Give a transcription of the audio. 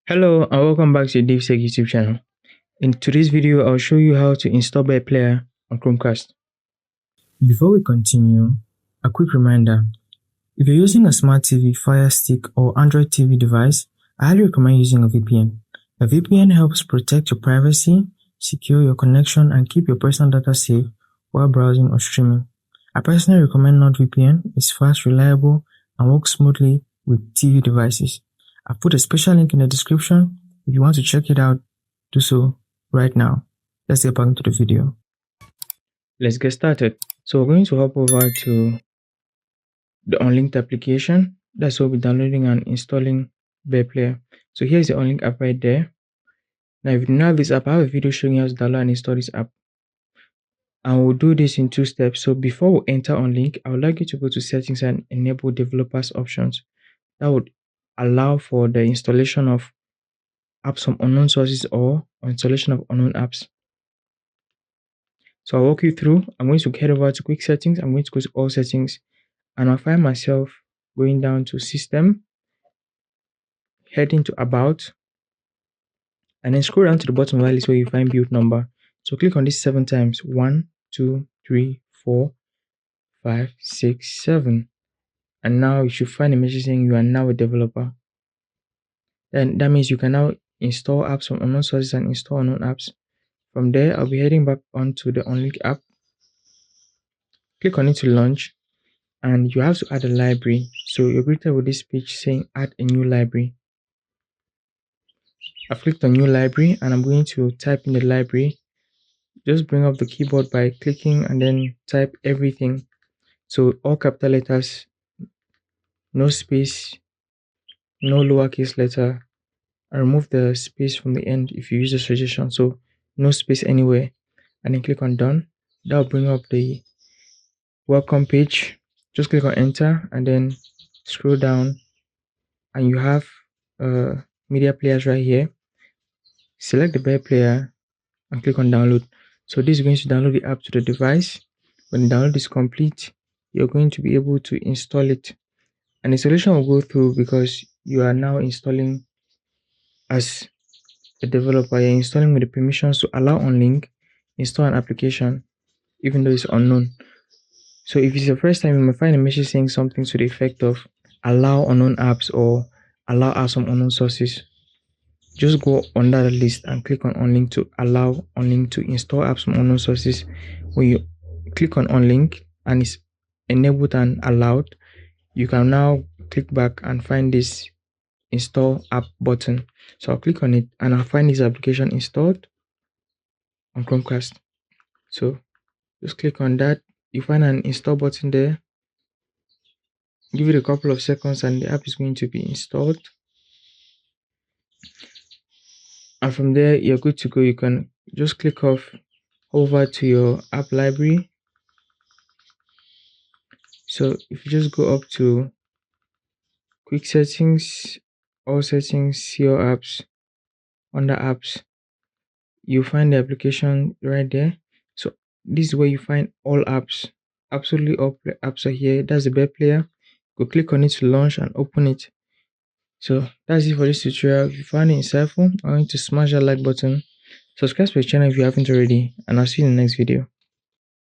Hello and welcome back to the DaveTech YouTube channel. In today's video, I'll show you how to install Bear Player on Chromecast. Before we continue, a quick reminder. If you're using a smart TV, Fire Stick or Android TV device, I highly recommend using a VPN. A VPN helps protect your privacy, secure your connection, and keep your personal data safe while browsing or streaming. I personally recommend NordVPN. It's fast, reliable, and works smoothly with TV devices. I've put a special link in the description. If you want to check it out, do so right now. Let's get back into the video. Let's get started. So we're going to hop over to the unlinked application. That's what we're downloading and installing Bear Player. So here's the unlinked app right there. Now if you don't have this app, I have a video showing you how to download and install this app. And we'll do this in 2 steps. So before we enter unlink, I would like you to go to settings and enable developers options. That would allow for the installation of apps from unknown sources or installation of unknown apps. So I'll walk you through. I'm going to head over to quick settings. I'm going to go to all settings and I'll find myself going down to system, heading to about, and then scroll down to the bottom of the list where you find build number. So click on this 7 times. 1, 2, 3, 4, 5, 6, 7. And now you should find a message saying you are now a developer. Then that means you can now install apps from unknown sources and install unknown apps. From there, I'll be heading back onto the unlink app. Click on it to launch, and you have to add a library. So you're greeted with this page saying add a new library. I've clicked on new library and I'm going to type in the library. Just bring up the keyboard by clicking and then type everything. So all capital letters, no space, no lowercase letter, and remove the space from the end if you use the suggestion. So no space anywhere, and then click on done. That will bring up the welcome page. Just click on enter and then scroll down, and you have media players right here. Select the Bear Player and click on download. So this is going to download the app to the device. When the download is complete, you're going to be able to install it, and the installation will go through because you are now installing as a developer. You're installing with the permissions to allow unlink, install an application even though it's unknown. So if it's the first time, you might find a message saying something to the effect of allow unknown apps or allow apps from unknown sources. Just go on that list and click on unlink to allow unlink to install apps from unknown sources. When you click on unlink and it's enabled and allowed, you can now click back and find this install app button. So I'll click on it and I'll find this application installed on Chromecast. So just click on that. You find an install button there. Give it a couple of seconds and the app is going to be installed. And from there, you're good to go. You can just click off over to your app library. So if you just go up to quick settings, all settings, see your apps, under apps, you find the application right there. So this is where you find all apps. Absolutely all apps are here. That's the Bear Player. Go click on it to launch and open it. So that's it for this tutorial. If you found it insightful, I want you to smash that like button, subscribe to the channel if you haven't already, and I'll see you in the next video.